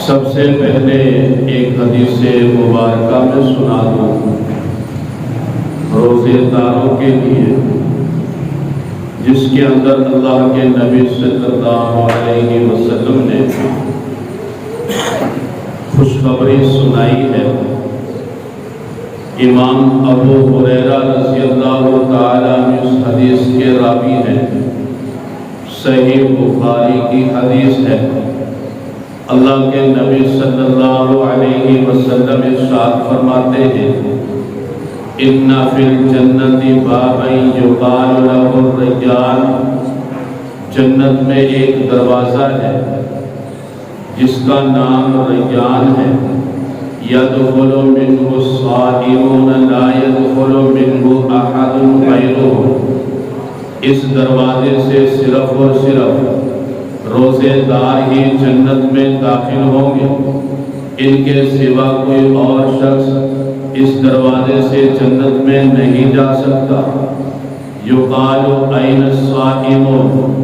سب سے پہلے ایک حدیث مبارکہ میں سنا دوں روزے داروں کے لیے، جس کے اندر اللہ کے نبی صلی اللہ علیہ وسلم نے خوشخبری سنائی ہے۔ امام ابو ہریرہ رضی اللہ تعالیٰ عنہ اس حدیث کے راوی ہیں، صحیح بخاری کی حدیث ہے۔ اللہ کے نبی صلی اللہ علیہ وسلم ارشاد فرماتے ہیں، ان فی الجنت بابا یقال له الریان، جنت میں ایک دروازہ ہے جس کا نام ریان ہے۔ یدخل منہ الصائمون لا یدخل منہ احد غیرہ، اس دروازے سے صرف اور صرف روزے دار ہی جنت میں داخل ہوں گے، ان کے سوا کوئی اور شخص اس دروازے سے جنت میں نہیں جا سکتا۔ یقال این الصائمون،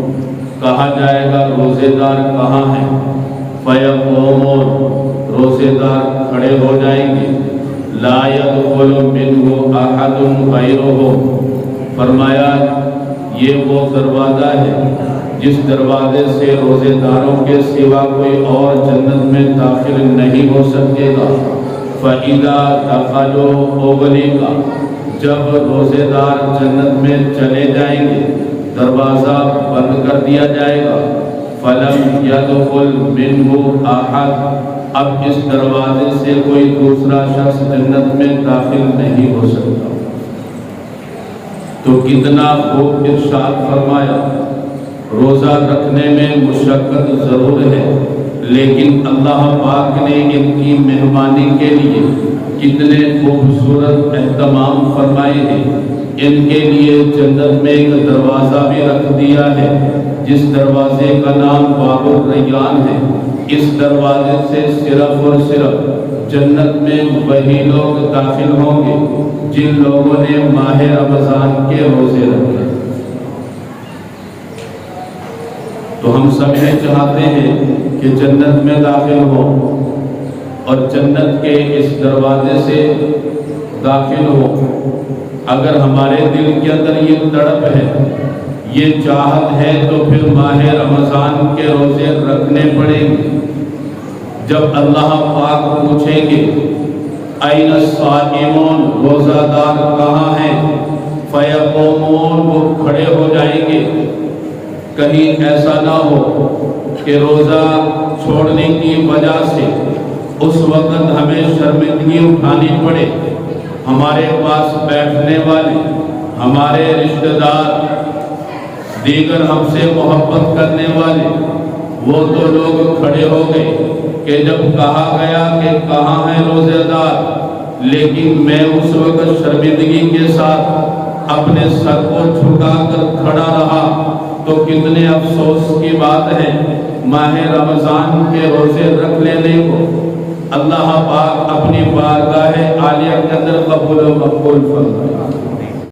کہا جائے گا روزے دار کہاں ہیں؟ فیقومون، روزے دار کھڑے ہو جائیں گے۔ لا یدخل منہ احد غیرہ، فرمایا یہ وہ دروازہ ہے جس دروازے سے روزے داروں کے سوا کوئی اور جنت میں داخل نہیں ہو سکے گا۔ فَإِذَا دَخَلُوا أُغْلِقَ، جب روزے دار جنت میں چلے جائیں گے دروازہ بند کر دیا جائے گا۔ فَلَمْ يَدْخُلْ مِنْهُ أَحَدٌ، اب اس دروازے سے کوئی دوسرا شخص جنت میں داخل نہیں ہو سکتا۔ تو کتنا خوب ارشاد فرمایا، روزہ رکھنے میں مشقت ضرور ہے، لیکن اللہ پاک نے ان کی مہربانی کے لیے کتنے خوبصورت اہتمام فرمائے ہیں۔ ان کے لیے جنت میں ایک دروازہ بھی رکھ دیا ہے جس دروازے کا نام باب الریان ہے۔ اس دروازے سے صرف اور صرف جنت میں وہی لوگ داخل ہوں گے جن لوگوں نے ماہ رمضان کے روزے رکھے۔ تو ہم سب یہ چاہتے ہیں کہ جنت میں داخل ہوں اور جنت کے اس دروازے سے داخل ہوں۔ اگر ہمارے دل کے اندر یہ تڑپ ہے، یہ چاہت ہے، تو پھر ماہ رمضان کے روزے رکھنے پڑیں گے۔ جب اللہ پاک پوچھیں گے این الصائمون، روزہ دار کہاں ہیں؟ فیقومون، وہ کھڑے ہو جائیں گے۔ کہیں ایسا نہ ہو کہ روزہ چھوڑنے کی وجہ سے اس وقت ہمیں شرمندگی اٹھانی پڑے۔ ہمارے پاس بیٹھنے والے، ہمارے رشتہ دار، دیگر ہم سے محبت کرنے والے، وہ تو لوگ کھڑے ہو گئے کہ جب کہا گیا کہ کہاں ہیں روزے دار، لیکن میں اس وقت شرمندگی کے ساتھ اپنے سر کو جھکا کر کھڑا رہا، تو کتنے افسوس کی بات ہے۔ ماہ رمضان کے روزے رکھ لینے کو اللہ پاک اپنی بارگاہ عالیہ کے اندر قبول و مقبول فرمائے۔